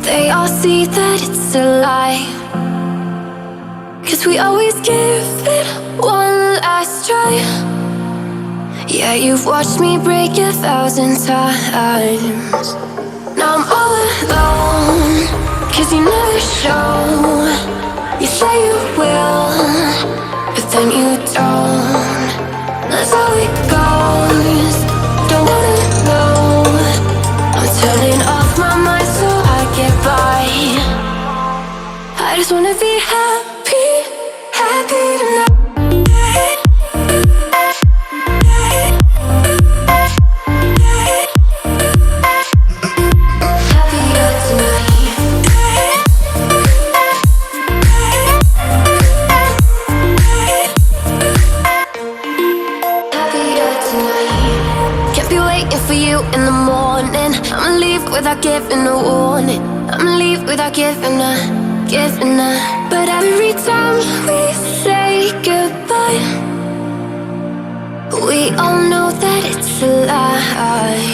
They all see that it's a lie, 'cause we always give it one last try. Yeah, you've watched me break 1,000 times. Now I'm all alone, 'cause you never show. You say you will, but then you don't. That's how it goes. Don't wanna know. I'm turning off my mind so I get by. I just wanna be happy, happy tonight. Without giving a warning, I'ma leave without giving a. But every time we say goodbye, we all know that it's a lie.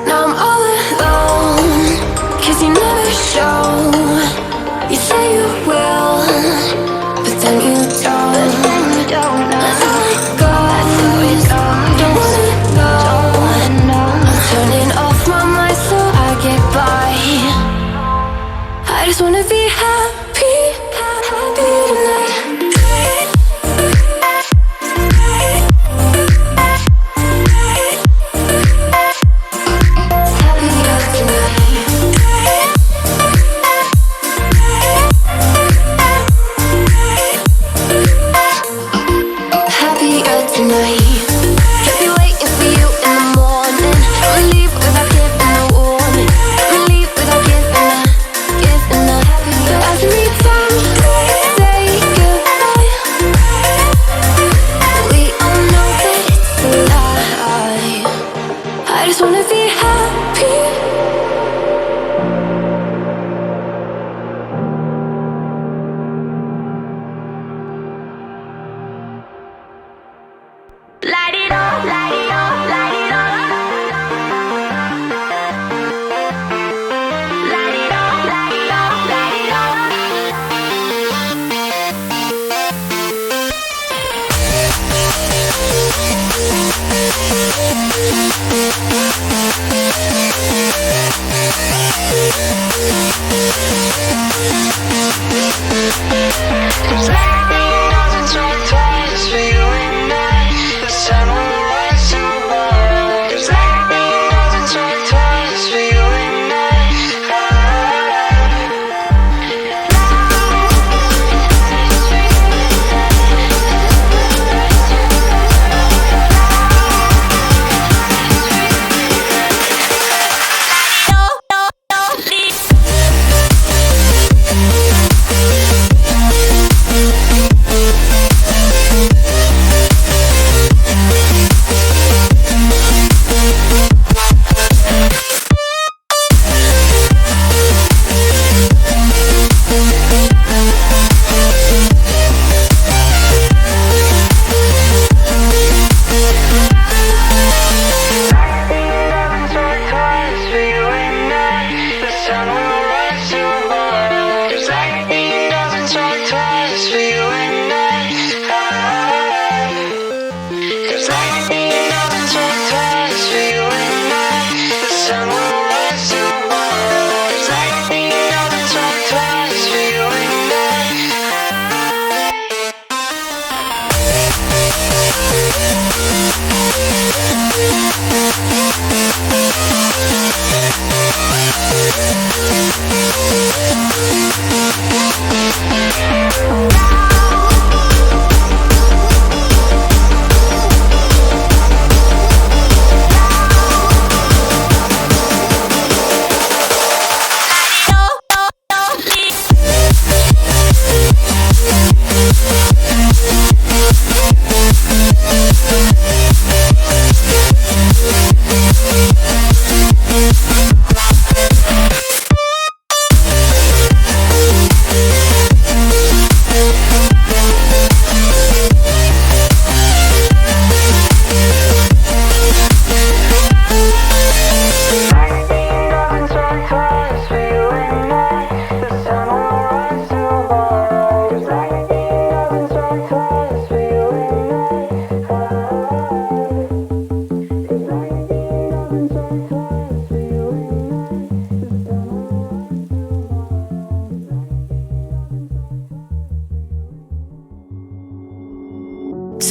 Now I'm all alone, 'cause you never show. You say you will, but then you don't. That's how it goes. Don't wanna know. I'm turning off my mind so I get by. I just wanna be happy, happy tonight.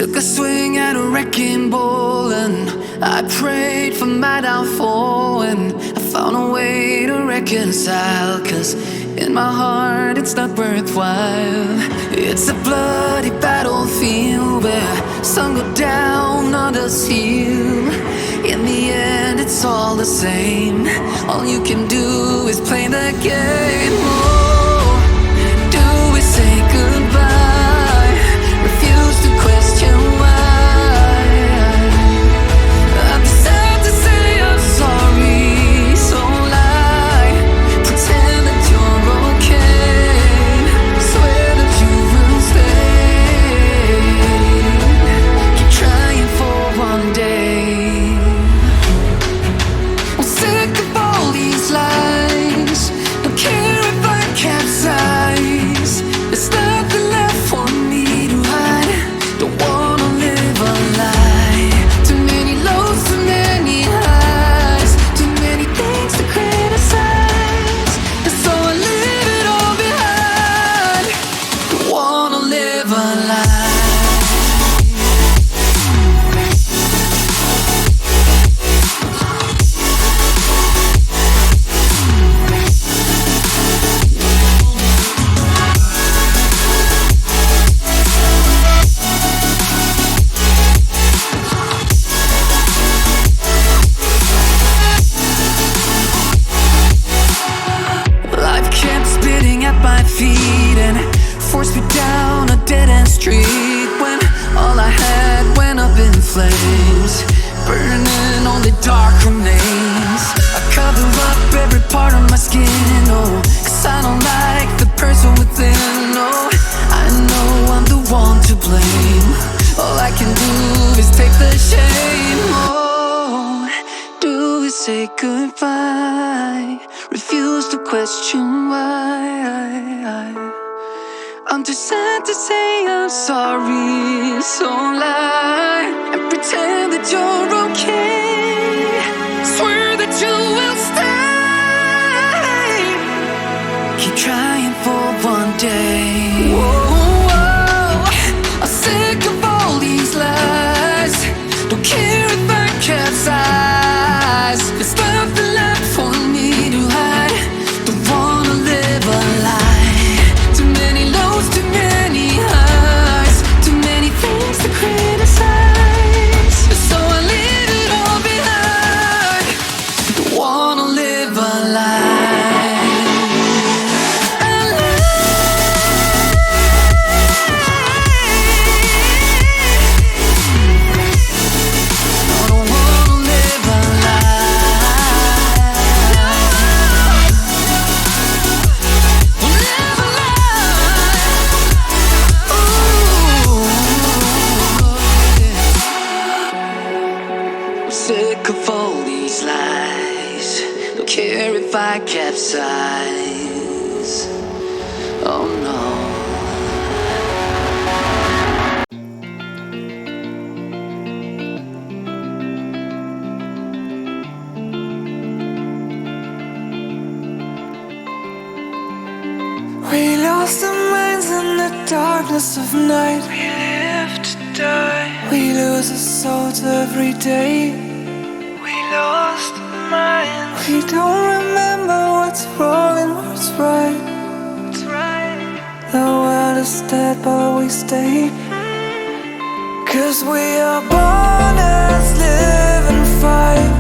Took a swing at a wrecking ball and I prayed for my downfall, and I found a way to reconcile, 'cause in my heart it's not worthwhile. It's a bloody battlefield where some go down, others heal. In the end it's all the same. All you can do is play the game. Oh, do we say goodbye? Refuse to question why. I'm sad to say I'm sorry, so lie. Pretend that you're okay. Swear that you will stay. Keep trying for one day. I'm sick of all these lies. Don't care if I capsize. There's nothing left for me to hide. Don't wanna live a lie. Too many lows, too many highs. Too many things to criticize. And so I leave it all behind. Don't wanna live a lie. Life kept spitting at my feet and forced me down a dead-end street, when all I had went up in flames, burning only dark remains. I cover up every part of my skin, oh, 'cause I don't like the person within. Oh, I know I'm the one to blame. All I can do is take the shame. Oh, do we say goodbye? Refuse to question why. I'm too sad to say I'm sorry, so lie and pretend that you're okay. Swear that you will stay. Keep trying for one day. Whoa, I'm sick of all these lies. Don't care if I capsize. There's nothing left for me to hide. Don't wanna live a lie. Too many lows, too many highs. Too many things to criticize. So I leave it all behind. Don't wanna live a lie. A lie. No, don't wanna live a lie. Live a lie. Ooh, yeah. I'm sick of all these lies. Don't care if I capsize. Oh no. We lost our minds in the darkness of night. We live to die. We lose our souls every day. We lost our minds. We don't remember what's wrong and what's right. The world is dead but we stay. 'Cause we are born as live and fight.